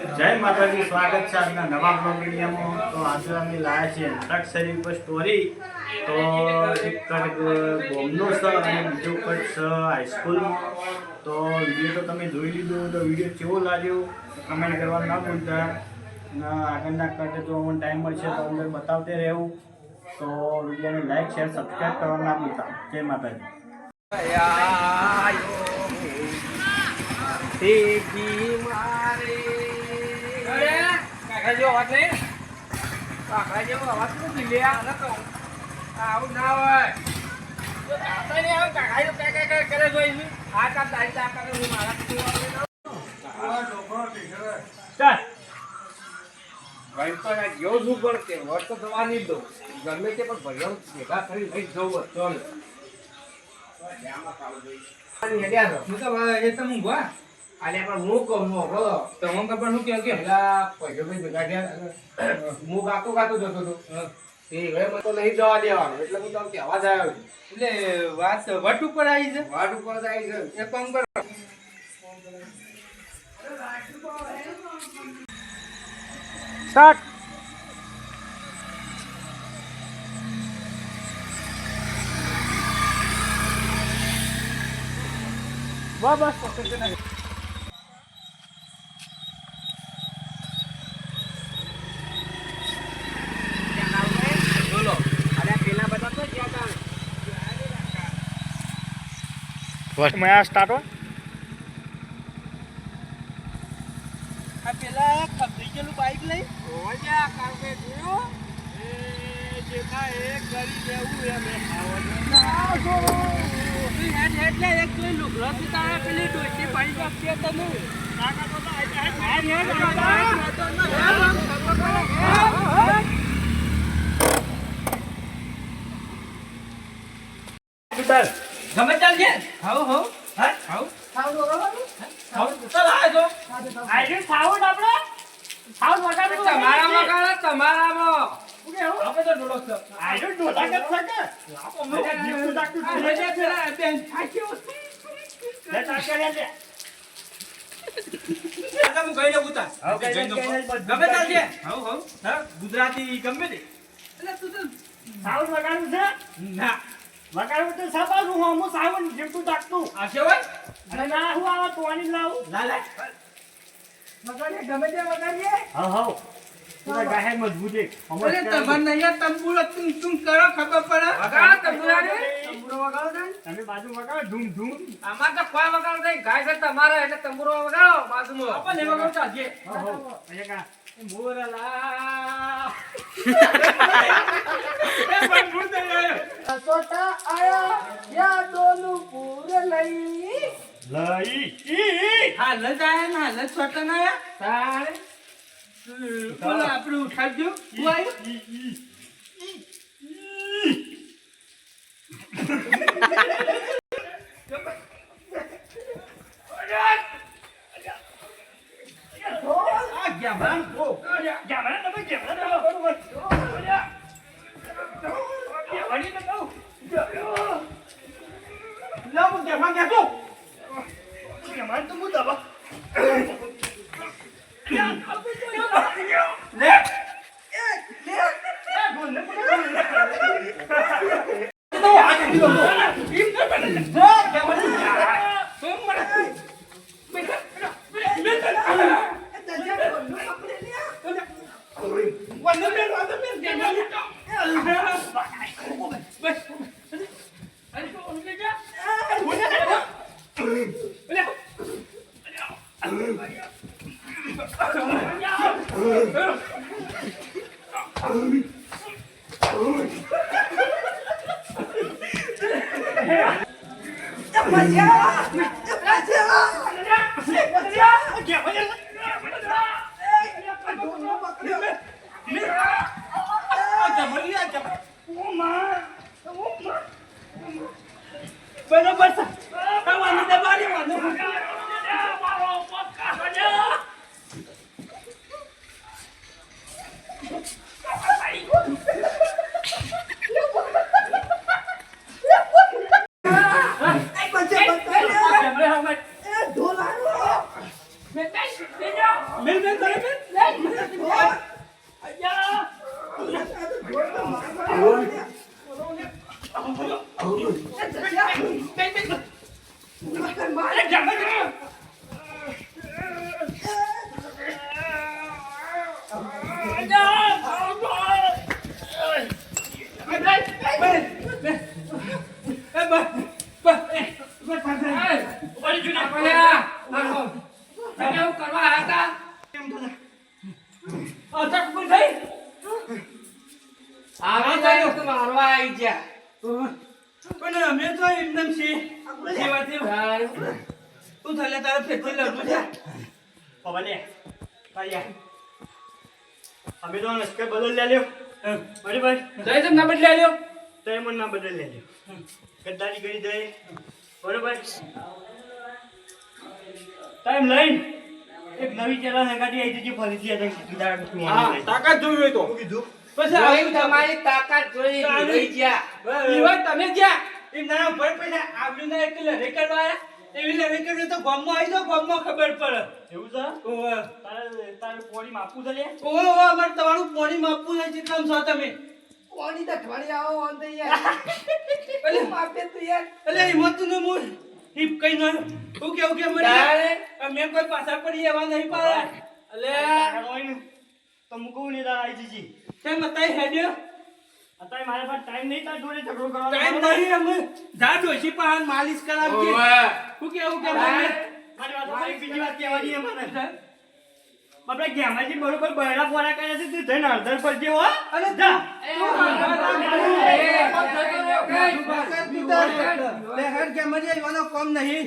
જય માતાજી, સ્વાગત છે આજના નવા બ્લોગ વિડીયોમાં. તો આજે અમે લાયા છીએ અંતાક્ષરી પર સ્ટોરી. તો એક કડ બોમ્બનો છે અને બીજો કડ છે હાઈસ્કૂલમાં. તો વિડીયો તો તમે જોઈ લીધું. તો વિડીયો કેવો લાગ્યો કમેન્ટ કરવાનું ના ભૂલતા. આગળના કડે જો અમને ટાઈમ મળશે તો અંદર બતાવતે રહેવું. તો વિડીયોને લાઈક શેર સબસ્ક્રાઈબ કરવાનું ના ભૂલતા. જય માતાજી. કાકા જેવો અવાજ નહીં, કાકા જેવો અવાજ શું લીધે આવું ના હોય. કાકા કરે જોઈ આ કામ તારી ચા કરે મારા જેવો શું પડશે વટ તો થવા નહીં દો ગમે તે પણ ભૈયા ભેગા કરી લઈ જવું ચાલ અલે પણ હું કહું બોલો તમને ખબર શું કે પેલા પૈસો ભેગા થયા હું ગાતો જતો હતો એ હવે મને તો નહીં જવા દેવાનું એટલે હું તમને કહેવા જ આવ્યો એટલે વાત વટ ઉપર આવી છે વાટ ઉપર જ આવી છે એક કામ કરો સ્ટાર્ટ બસ मैं स्टार्ट हो આ પેલા ખબરી ગયેલું બાઈક લઈ ઓજા કાંકે જોયો એ જેમાં એક ગરી દેવું એમ એટલે એક જોઈ લુગડો તારા પેલી ડોસી પાણી આપતી તને કાકા તો ગમે ચાલજે હાઉ હાઉ હા હાઉ હાઉ બરોબર હાઉ ચાલ આજો આજો સાઉન્ડ આપણે સાઉન્ડ વગાડો તમારામાં આપણે તો ડોલો છે આજો ડોલા કે શકે આપો મે જીવ ડાક્ટર લેજે પેલા બેન થાક્યો લે તાકે લે આતા હું ગઈ લે ઉતા ગમે ચાલજે હાઉ હાઉ હા ગુજરાતી ગમે દે એટલે તું તો સાઉન્ડ વગાડું છે ના વગાડું તો સાબાનું હું સાવન જીવતું ડાકતું આશે હોય અરે ના હું આવા તોણી લાવું લા લા વગાડે ગમે તે વગાડીએ હા હા પૂરા ગાહે મજબૂત એક અરે તમને નયા તંબુરો તું કરો ખબર પડે વગાડ તંબુરાને તંબુરો વગાડો તમે બાજુ વગાડો ધૂમ ધૂમ આમાં તો કોઈ વગાડો નહીં ગાય છે તમારે એટલે તંબુરો વગાડો બાજુમાં આપણે વગાડો ચાલજે હા હા અહીંયા કા મોરલા એ પણ ભૂત સોટા આયા યા ડોલું પૂર લઈ હા લજાય ના લજ સોટા ના આયા તારે બોલ આપણે ઉઠાડજો હું બરોબર પણ અમે તો એકદમ તું થલે તારે ફેરથી લડવું છે ભલે કાયા અમે તો નસ્કે બદલ લે લ્યો બરાબર જય તમ ના બદલે લ્યો તો એમ ના બદલ લે લ્યો ગદ્દારી કરી દે બરાબર ટાઈમ લઈને એક નવી ચેલા સંગાટી આવી હતી ફરીથી આ કીધા હા તાકાત જોઈ હોય તો કીધું પછી તમારી તાકાત જોઈ રહી ગયા ઈવા તમે જ્યાં એમ ના ઉપર પૈસા આવ્યું ના એક લડે કરવા આયા એવી લડે કરી તો ગામમાં આવી તો ગામમાં ખબર પડે એવું છે ઓવે તારે પોણી માપવું છે લે ઓવે અમાર તમારું પાણી માપવું છે કેટલામ છો તમે કોની તો ઠવાડી આવો ઓન તો યાર એટલે માપે તું યાર એટલે હિંમત નો મૂળ હિપ કઈ ન તું કેવું કે મને મેં કોઈ પાછા પડી એવા નહીં પાડે એટલે તો મૂકવું નહીં તારા આવી જીજી તે મતાઈ હેડ્યો અત્યારે મારા પાસે ટાઈમ નહીં તાર જોડે ઝઘડો કરવાનો ટાઈમ નહીં અમે જા ડોશી પાન માલિશ કરાવજે તું કેવું કે મને મારી વાત સાંભળ, બીજી વાત કહેવાની છે મને આપણે ગેમાજી બરોબર બહેરા ફોરા કર્યા છે તું જઈને અડધર પર જે હો અને જા લે હેડ કે મજે વાનો કોમ નહીં